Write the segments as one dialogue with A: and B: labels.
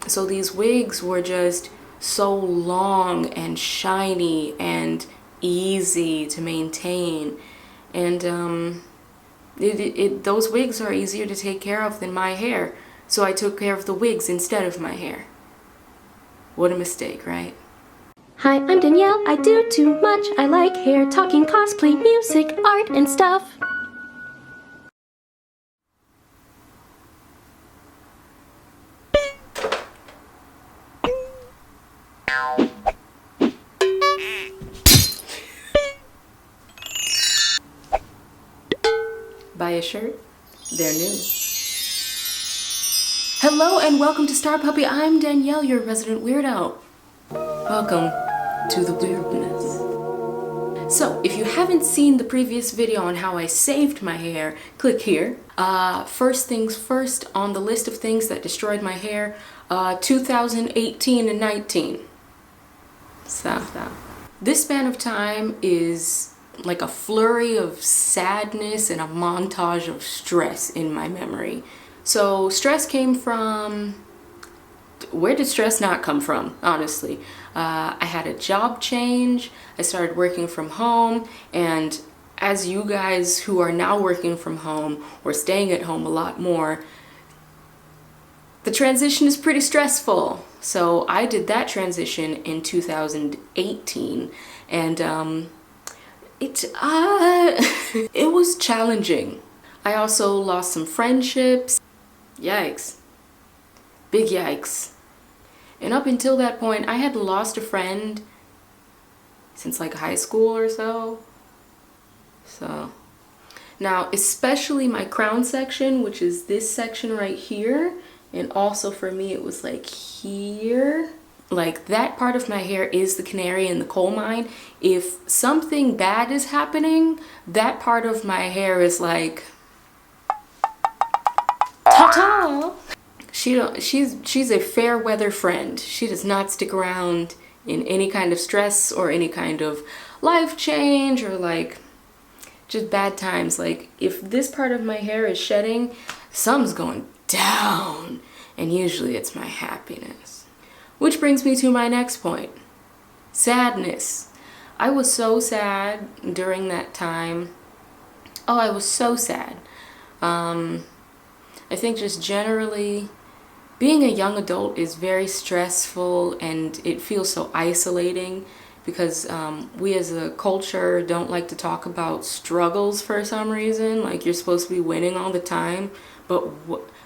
A: So these wigs were just so long and shiny and easy to maintain. And those wigs are easier to take care of than my hair. So I took care of the wigs instead of my hair. What a mistake, right?
B: Hi, I'm Danielle. I do too much. I like hair, talking, cosplay, music, art, and stuff.
A: Buy a shirt, they're new. Hello and welcome to StarPuppy. I'm Danielle, your resident weirdo. Welcome to the weirdness. So, if you haven't seen the previous video on how I saved my hair, click here. First things first, on the list of things that destroyed my hair, 2018 and 19. So, this span of time is like a flurry of sadness and a montage of stress in my memory. So stress came from, where did stress not come from, honestly? I had a job change, I started working from home, and as you guys who are now working from home or staying at home a lot more, the transition is pretty stressful. So I did that transition in 2018, and it was challenging. I also lost some friendships. Yikes. Big yikes. And up until that point, I hadn't lost a friend since like high school or so. So now, especially my crown section, which is this section right here, and also for me it was like here. Like, that part of my hair is the canary in the coal mine. If something bad is happening, that part of my hair is like, ta-ta! She's a fair weather friend. She does not stick around in any kind of stress or any kind of life change or like just bad times. Like, if this part of my hair is shedding, something's going down, and usually it's my happiness. Which brings me to my next point. Sadness. I was so sad during that time. Oh, I was so sad. I think just generally, being a young adult is very stressful and it feels so isolating because we as a culture don't like to talk about struggles for some reason. Like, you're supposed to be winning all the time, but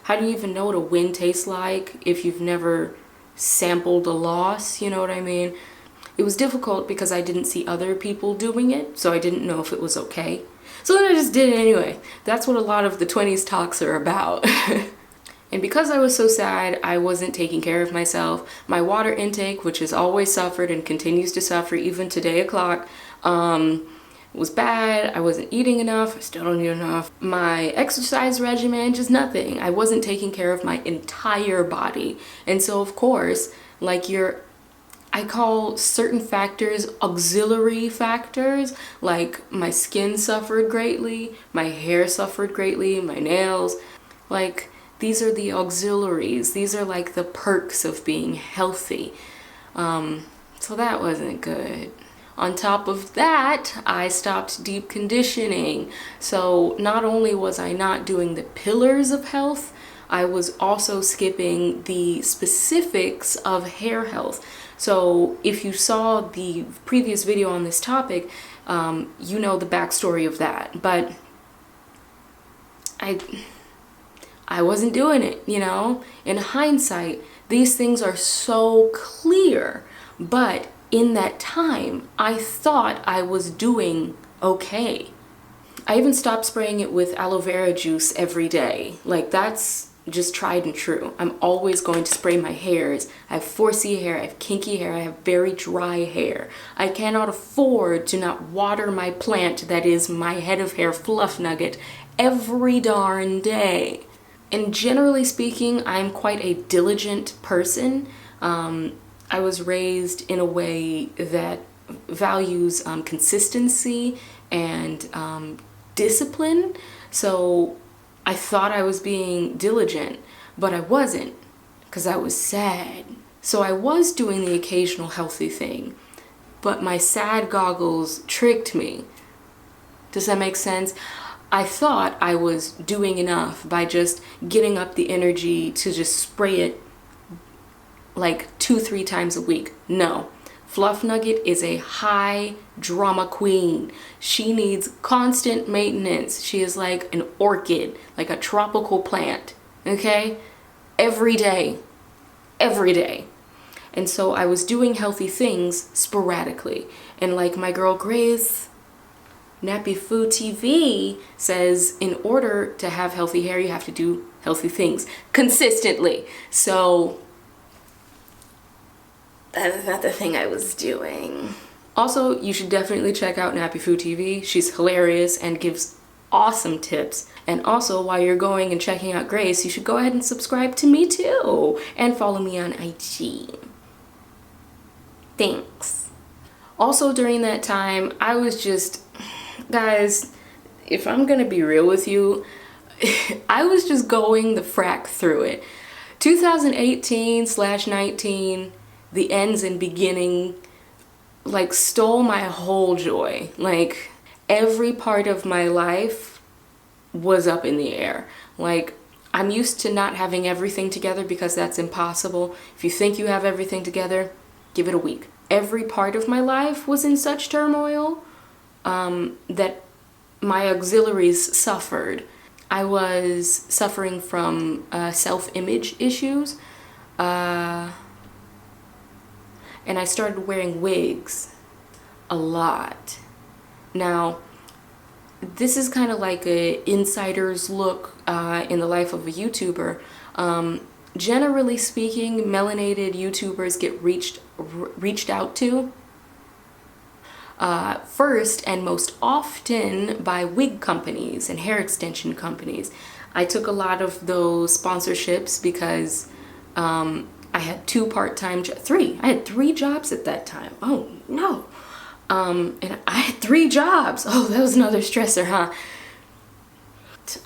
A: how do you even know what a win tastes like if you've never sampled a loss, you know what I mean? It was difficult because I didn't see other people doing it, so I didn't know if it was okay. So then I just did it anyway. That's what a lot of the 20s talks are about. And because I was so sad, I wasn't taking care of myself. My water intake, which has always suffered and continues to suffer even today o'clock, was bad. I wasn't eating enough. I still don't eat enough. My exercise regimen, just nothing. I wasn't taking care of my entire body. And so, of course, like I call certain factors auxiliary factors. Like, my skin suffered greatly, my hair suffered greatly, my nails. Like, these are the auxiliaries. These are like the perks of being healthy. So that wasn't good. On top of that, I stopped deep conditioning. So not only was I not doing the pillars of health, I was also skipping the specifics of hair health. So if you saw the previous video on this topic, you know the backstory of that. But I wasn't doing it, you know? In hindsight, these things are so clear, but in that time, I thought I was doing okay. I even stopped spraying it with aloe vera juice every day. Like, that's just tried and true. I'm always going to spray my hairs. I have 4C hair, I have kinky hair, I have very dry hair. I cannot afford to not water my plant that is my head of hair Fluffnugget every darn day. And generally speaking, I'm quite a diligent person. I was raised in a way that values consistency and discipline. So I thought I was being diligent, but I wasn't. because I was sad. So I was doing the occasional healthy thing, but my sad goggles tricked me. Does that make sense? I thought I was doing enough by just getting up the energy to just spray it like 2-3 times a week. No. Fluffnugget is a high drama queen. She needs constant maintenance. She is like an orchid, like a tropical plant, okay? Every day. Every day. And so I was doing healthy things sporadically. And like my girl Grace, Nappy Food TV says, in order to have healthy hair, you have to do healthy things consistently. So that's not the thing I was doing. Also, you should definitely check out Nappy Food TV. She's hilarious and gives awesome tips. And also, while you're going and checking out Grace, you should go ahead and subscribe to me too. And follow me on IG. Thanks. Also, during that time, I was just, guys, if I'm gonna be real with you, I was just going the frack through it. 2018/19, the ends and beginning, like, stole my whole joy. Like, every part of my life was up in the air. Like, I'm used to not having everything together because that's impossible. If you think you have everything together, give it a week. Every part of my life was in such turmoil that my auxiliaries suffered. I was suffering from self-image issues, and I started wearing wigs a lot. Now, this is kind of like a insider's look in the life of a YouTuber. Generally speaking, melanated YouTubers get reached out to first and most often by wig companies and hair extension companies. I took a lot of those sponsorships because I had I had 3 jobs at that time. Oh no. And I had 3 jobs. Oh, that was another stressor, huh?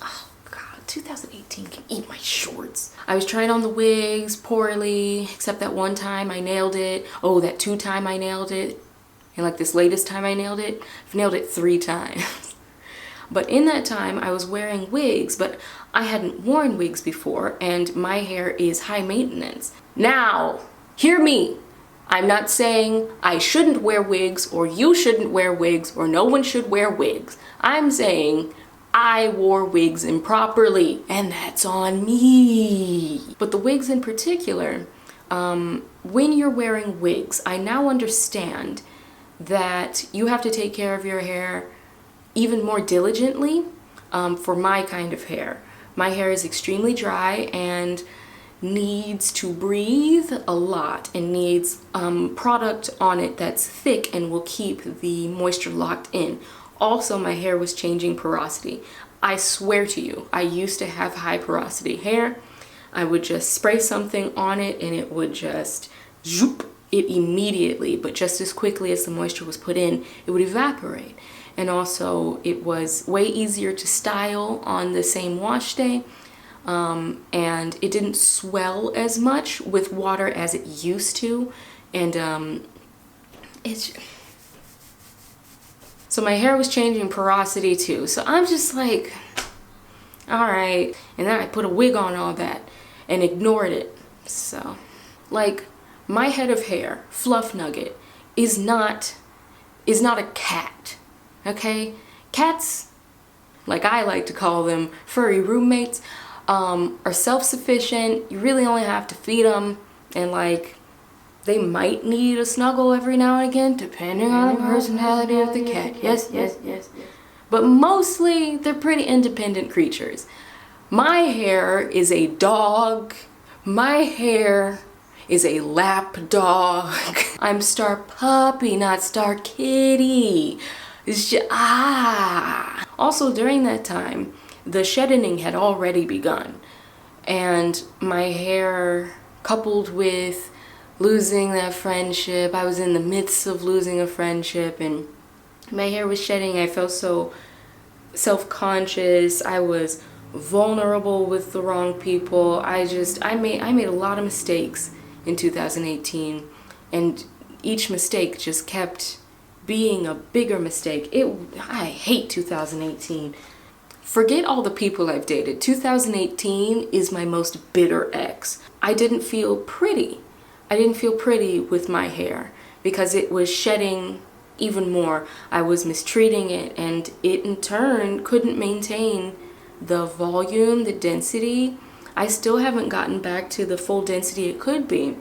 A: Oh God, 2018 can eat my shorts. I was trying on the wigs poorly, except that one time I nailed it. Oh, that 2 time I nailed it. And like this latest time I nailed it, I've nailed it 3 times. But in that time, I was wearing wigs, but I hadn't worn wigs before, and my hair is high maintenance. Now, hear me. I'm not saying I shouldn't wear wigs, or you shouldn't wear wigs, or no one should wear wigs. I'm saying I wore wigs improperly, and that's on me. But the wigs in particular, when you're wearing wigs, I now understand that you have to take care of your hair even more diligently for my kind of hair. My hair is extremely dry and needs to breathe a lot and needs product on it that's thick and will keep the moisture locked in. Also, my hair was changing porosity. I swear to you, I used to have high porosity hair. I would just spray something on it and it would just zoop it immediately, but just as quickly as the moisture was put in, it would evaporate. And also, it was way easier to style on the same wash day. And it didn't swell as much with water as it used to. And so my hair was changing porosity too. So I'm just like, all right. And then I put a wig on all that and ignored it. So, like, my head of hair, Fluffnugget, is not a cat. Okay? Cats, like I like to call them, furry roommates, are self-sufficient. You really only have to feed them, and like they might need a snuggle every now and again, depending on the personality of the cat. Yes. But mostly they're pretty independent creatures. My hair is a dog. My hair is a lap dog. I'm StarPuppy, not StarKitty. It's just, Also, during that time, the shedding had already begun. And my hair, coupled with losing that friendship, I was in the midst of losing a friendship, and my hair was shedding. I felt so self-conscious. I was vulnerable with the wrong people. I made a lot of mistakes in 2018, and each mistake just kept being a bigger mistake. I hate 2018. Forget all the people I've dated. 2018 is my most bitter ex. I didn't feel pretty. I didn't feel pretty with my hair because it was shedding even more. I was mistreating it, and it in turn couldn't maintain the volume, the density. I still haven't gotten back to the full density it could be,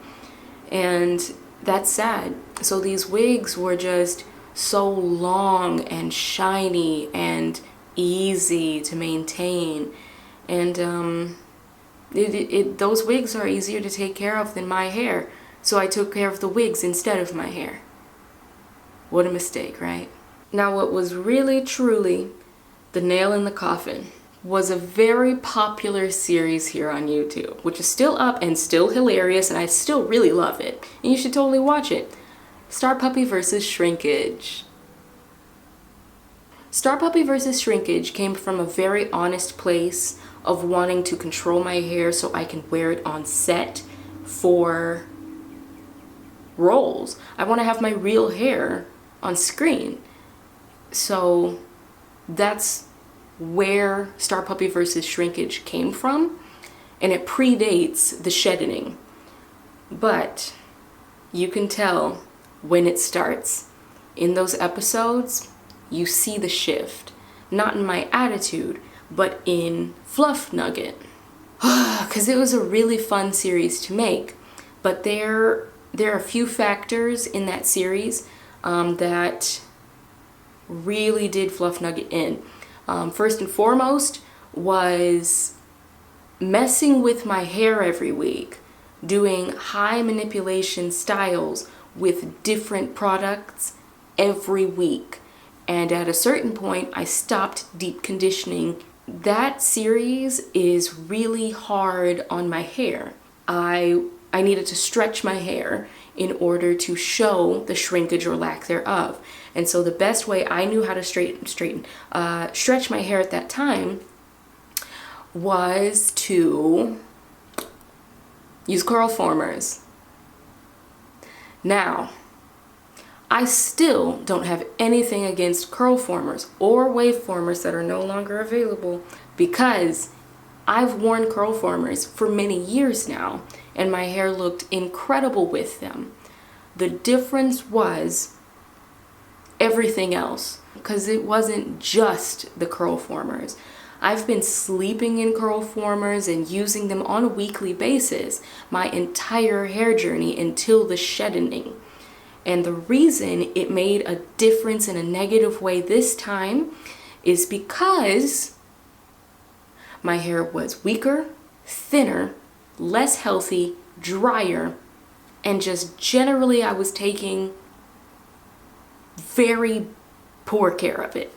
A: and that's sad. So these wigs were just so long and shiny and easy to maintain, and those wigs are easier to take care of than my hair, so I took care of the wigs instead of my hair. What a mistake, right? Now, what was really truly the nail in the coffin was a very popular series here on YouTube, which is still up and still hilarious, and I still really love it, and you should totally watch it. StarPuppy versus Shrinkage. StarPuppy versus Shrinkage came from a very honest place of wanting to control my hair so I can wear it on set for roles. I want to have my real hair on screen. So that's where StarPuppy versus Shrinkage came from, and it predates the shedding. But you can tell when it starts. In those episodes, you see the shift. Not in my attitude, but in Fluffnugget. Because it was a really fun series to make. But there are a few factors in that series that really did Fluffnugget in. First and foremost was messing with my hair every week, doing high manipulation styles with different products every week. And at a certain point, I stopped deep conditioning. That series is really hard on my hair. I needed to stretch my hair in order to show the shrinkage or lack thereof. And so the best way I knew how to stretch my hair at that time was to use curl formers. Now, I still don't have anything against curl formers or wave formers that are no longer available, because I've worn curl formers for many years now and my hair looked incredible with them. The difference was everything else, because it wasn't just the curl formers. I've been sleeping in curl formers and using them on a weekly basis my entire hair journey until the shedding. And the reason it made a difference in a negative way this time is because my hair was weaker, thinner, less healthy, drier, and just generally I was taking very poor care of it.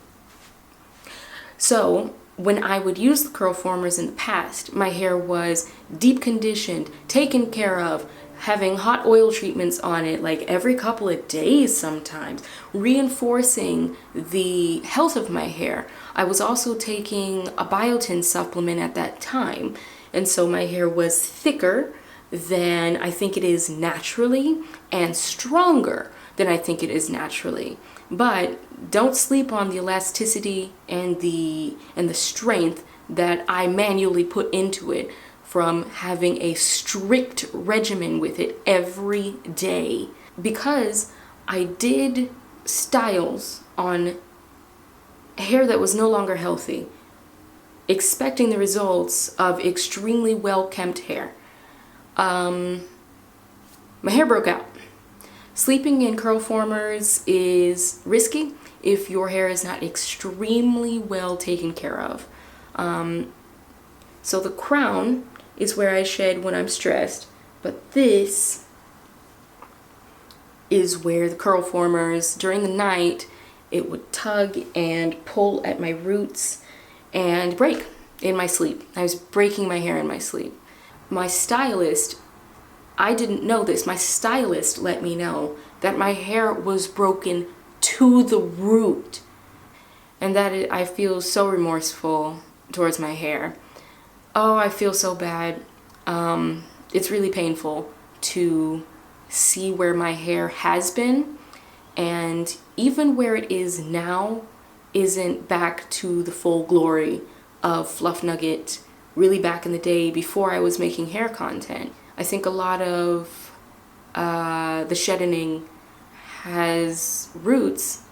A: So when I would use the curl formers in the past, my hair was deep conditioned, taken care of, having hot oil treatments on it like every couple of days sometimes, reinforcing the health of my hair. I was also taking a biotin supplement at that time, and so my hair was thicker than I think it is naturally and stronger than I think it is naturally. But don't sleep on the elasticity and the strength that I manually put into it from having a strict regimen with it every day, because I did styles on hair that was no longer healthy, expecting the results of extremely well-kempt hair. My hair broke out. Sleeping in curl formers is risky if your hair is not extremely well taken care of. So the crown is where I shed when I'm stressed, but this is where the curl formers, during the night, it would tug and pull at my roots and break in my sleep. I was breaking my hair in my sleep. My stylist, I didn't know this, my stylist let me know that my hair was broken to the root, and that I feel so remorseful towards my hair. Oh, I feel so bad. It's really painful to see where my hair has been, and even where it is now isn't back to the full glory of Fluffnugget really back in the day before I was making hair content. I think a lot of the shedding has roots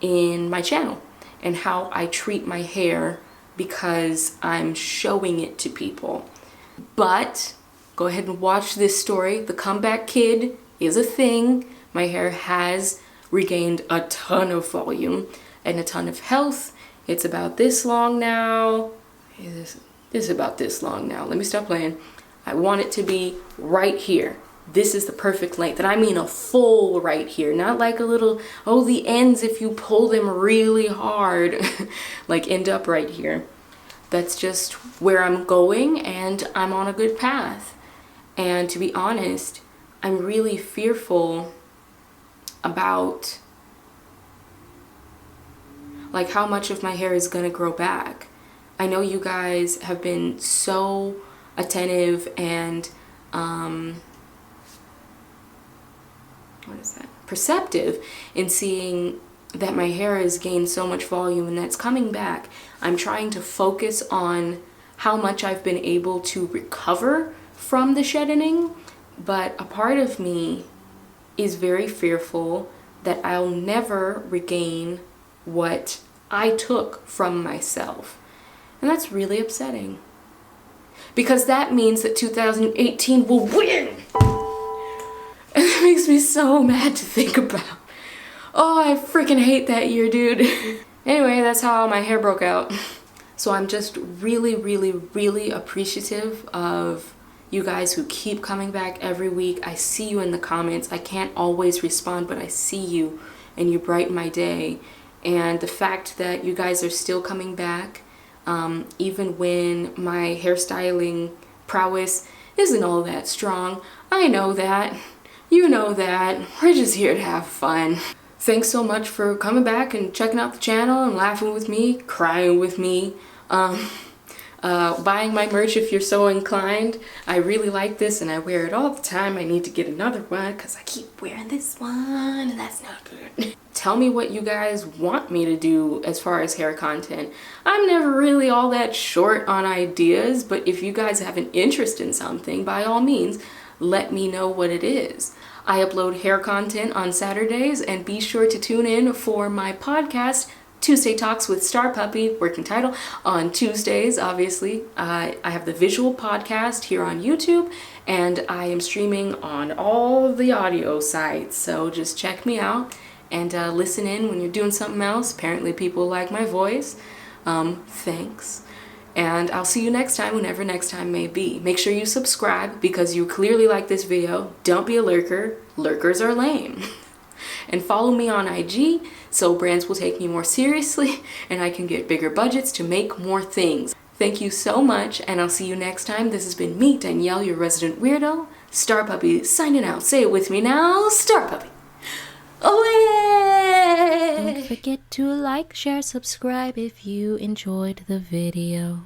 A: in my channel and how I treat my hair because I'm showing it to people. But go ahead and watch this story. The comeback kid is a thing. My hair has regained a ton of volume and a ton of health. It's about this long now. This is about this long now. Let me stop playing. I want it to be right here. This is the perfect length. And I mean a full right here, not like a little, oh, the ends, if you pull them really hard, like end up right here. That's just where I'm going, and I'm on a good path. And to be honest, I'm really fearful about like how much of my hair is gonna grow back. I know you guys have been so attentive and perceptive in seeing that my hair has gained so much volume and that's coming back. I'm trying to focus on how much I've been able to recover from the shedding, but a part of me is very fearful that I'll never regain what I took from myself. And that's really upsetting, because that means that 2018 will win. And it makes me so mad to think about. Oh, I freaking hate that year, dude. Anyway, that's how my hair broke out. So I'm just really, really, really appreciative of you guys who keep coming back every week. I see you in the comments. I can't always respond, but I see you and you brighten my day. And the fact that you guys are still coming back, even when my hairstyling prowess isn't all that strong. I know that. You know that. We're just here to have fun. Thanks so much for coming back and checking out the channel and laughing with me, crying with me, buying my merch if you're so inclined. I really like this and I wear it all the time. I need to get another one because I keep wearing this one and that's not good. Tell me what you guys want me to do as far as hair content. I'm never really all that short on ideas, but if you guys have an interest in something, by all means, let me know what it is. I upload hair content on Saturdays, and be sure to tune in for my podcast, Tuesday Talks with StarPuppy, working title, on Tuesdays, obviously. I have the visual podcast here on YouTube, and I am streaming on all of the audio sites, so just check me out and listen in when you're doing something else. Apparently people like my voice. Thanks. And I'll see you next time, whenever next time may be. Make sure you subscribe because you clearly like this video. Don't be a lurker. Lurkers are lame. And follow me on IG so brands will take me more seriously and I can get bigger budgets to make more things. Thank you so much, and I'll see you next time. This has been me, Danielle, your resident weirdo. StarPuppy signing out. Say it with me now. StarPuppy. Away!
B: Don't forget to like, share, subscribe if you enjoyed the video.